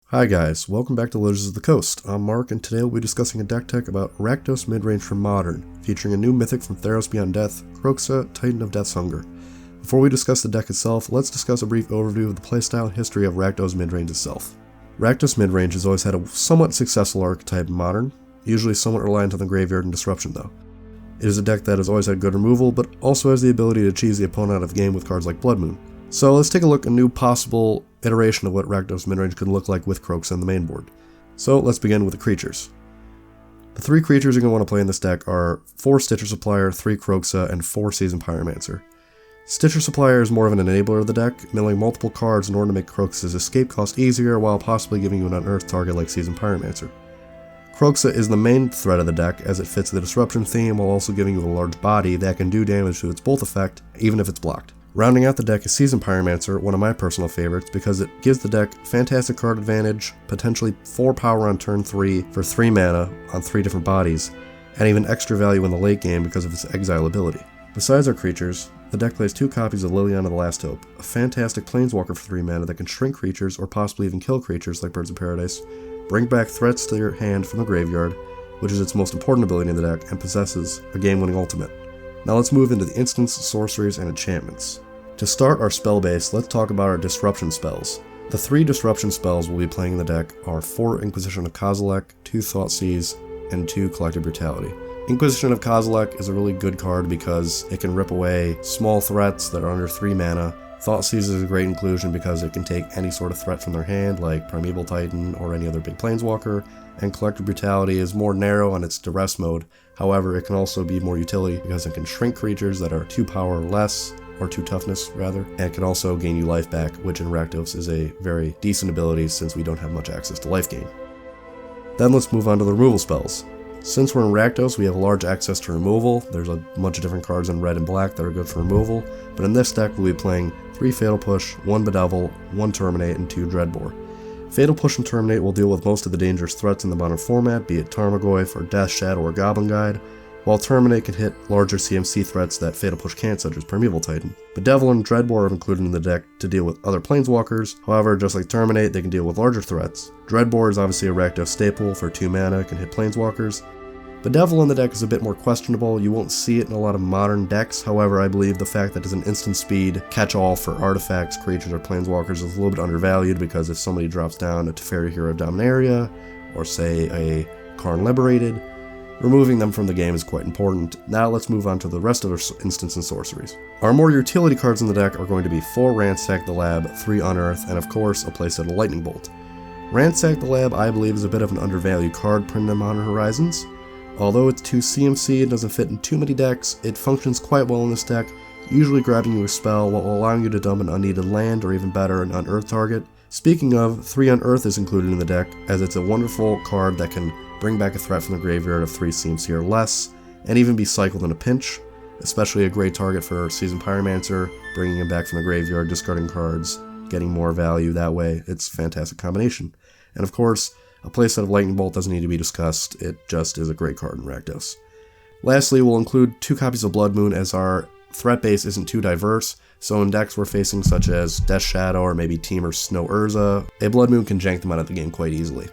Hi guys, welcome back to Legends of the Coast. I'm Mark, and today we'll be discussing a deck tech about Rakdos Midrange for Modern, featuring a new mythic from Theros Beyond Death, Kroxa, Titan of Death's Hunger. Before we discuss the deck itself, let's discuss a brief overview of the playstyle and history of Rakdos Midrange itself. Rakdos Midrange has always had a somewhat successful archetype in Modern, usually somewhat reliant on the graveyard and disruption though. It is a deck that has always had good removal, but also has the ability to cheese the opponent out of the game with cards like Blood Moon. So let's take a look at a new possible iteration of what Rakdos Midrange could look like with Kroxa on the main board. So let's begin with the creatures. The three creatures you're going to want to play in this deck are 4 Stitcher Supplier, 3 Kroxa, and 4 Seasoned Pyromancer. Stitcher Supplier is more of an enabler of the deck, milling multiple cards in order to make Kroxa's escape cost easier while possibly giving you an unearthed target like Seasoned Pyromancer. Kroxa is the main threat of the deck as it fits the disruption theme while also giving you a large body that can do damage to its bolt effect even if it's blocked. Rounding out the deck is Seasoned Pyromancer, one of my personal favorites because it gives the deck fantastic card advantage, potentially 4 power on turn 3 for 3 mana on 3 different bodies, and even extra value in the late game because of its exile ability. Besides our creatures, the deck plays 2 copies of Liliana the Last Hope, a fantastic planeswalker for 3 mana that can shrink creatures or possibly even kill creatures like Birds of Paradise, bring back threats to your hand from the graveyard, which is its most important ability in the deck, and possesses a game-winning ultimate. Now let's move into the instants, sorceries, and enchantments. To start our spell base, let's talk about our disruption spells. The 3 disruption spells we'll be playing in the deck are 4 Inquisition of Kozilek, 2 Thoughtseize, and 2 Collective Brutality. Inquisition of Kozilek is a really good card because it can rip away small threats that are under 3 mana. Thoughtseize is a great inclusion because it can take any sort of threat from their hand, like Primeval Titan or any other big planeswalker, and Collective Brutality is more narrow on its duress mode. However, it can also be more utility because it can shrink creatures that are 2 power or less, or 2 toughness rather, and can also gain you life back, which in Rakdos is a very decent ability since we don't have much access to life gain. Then let's move on to the removal spells. Since we're in Rakdos, we have large access to removal. There's a bunch of different cards in red and black that are good for removal, but in this deck we'll be playing 3 Fatal Push, 1 Bedevil, 1 Terminate, and 2 Dreadbore. Fatal Push and Terminate will deal with most of the dangerous threats in the modern format, be it Tarmogoyf or Death Shadow or Goblin Guide, while Terminate can hit larger CMC threats that Fatal Push can't, such as Primeval Titan. Bedevil and Dreadbore are included in the deck to deal with other planeswalkers, however, just like Terminate, they can deal with larger threats. Dreadbore is obviously a Rakdos staple for 2 mana, can hit planeswalkers. Bedevil in the deck is a bit more questionable, you won't see it in a lot of modern decks, however I believe the fact that it's an instant speed catch-all for artifacts, creatures, or planeswalkers is a little bit undervalued because if somebody drops down a Teferi Hero of Dominaria, or say a Karn Liberated, removing them from the game is quite important. Now let's move on to the rest of our instants and sorceries. Our more utility cards in the deck are going to be 4 Ransack the Lab, 3 Unearth, and of course a playset of Lightning Bolt. Ransack the Lab I believe is a bit of an undervalued card printed in Modern Horizons. Although it's 2 CMC and doesn't fit in too many decks, it functions quite well in this deck, usually grabbing you a spell while allowing you to dump an unneeded land or even better an unearthed target. Speaking of, 3 Unearth is included in the deck as it's a wonderful card that can bring back a threat from the graveyard of 3 CMC or less, and even be cycled in a pinch, especially a great target for Seasoned Pyromancer, bringing him back from the graveyard, discarding cards, getting more value that way. It's a fantastic combination. And of course, a playset of Lightning Bolt doesn't need to be discussed, it just is a great card in Rakdos. Lastly, we'll include 2 copies of Blood Moon as our threat base isn't too diverse, so in decks we're facing such as Death Shadow or maybe Team or Snow Urza, a Blood Moon can jank them out of the game quite easily.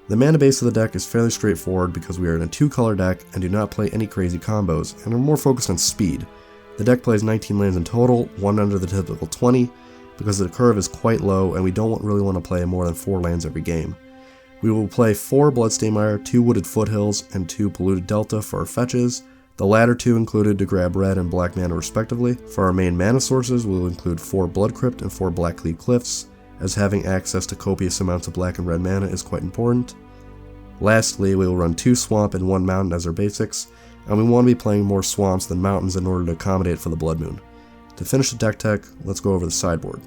The mana base of the deck is fairly straightforward because we are in a 2-color deck and do not play any crazy combos, and are more focused on speed. The deck plays 19 lands in total, 1 under the typical 20, because the curve is quite low and we don't really want to play more than 4 lands every game. We will play 4 Bloodstained Mire, 2 Wooded Foothills, and 2 Polluted Delta for our fetches, the latter 2 included to grab red and black mana respectively. For our main mana sources, we will include 4 Blood Crypt and 4 Blackleaf Cliffs, as having access to copious amounts of black and red mana is quite important. Lastly, we will run 2 Swamp and 1 Mountain as our basics, and we want to be playing more swamps than mountains in order to accommodate for the Blood Moon. To finish the deck tech, let's go over the sideboard.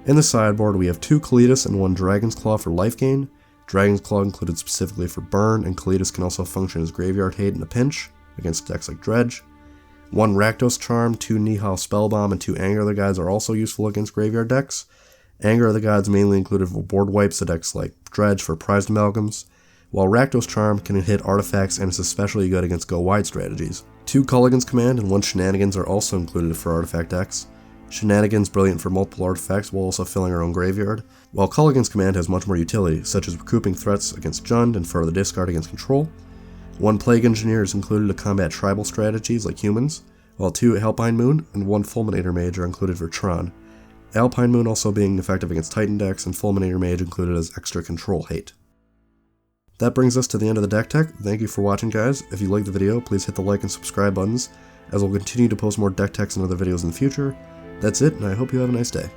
In the sideboard, we have 2 Kalitas and 1 Dragon's Claw for life gain. Dragon's Claw included specifically for burn, and Kalitas can also function as graveyard hate in a pinch against decks like Dredge. 1 Rakdos Charm, 2 Nihal Spellbomb, and 2 Anger of the Gods are also useful against graveyard decks. Anger of the Gods mainly included for board wipes to decks like Dredge for prized amalgams, while Rakdos Charm can hit artifacts and is especially good against go-wide strategies. 2 Culligan's Command and 1 Shenanigans are also included for artifact decks. Shenanigans brilliant for multiple artifacts while also filling our own graveyard, while Culligan's command has much more utility, such as recouping threats against Jund and further discard against control. 1 Plague Engineer is included to combat tribal strategies like humans, while 2 Alpine Moon and 1 Fulminator Mage are included for Tron. Alpine Moon also being effective against Titan decks, and Fulminator Mage included as extra control hate. That brings us to the end of the deck tech. Thank you for watching, guys. If you liked the video, please hit the like and subscribe buttons, as we'll continue to post more deck techs and other videos in the future. That's it, and I hope you have a nice day.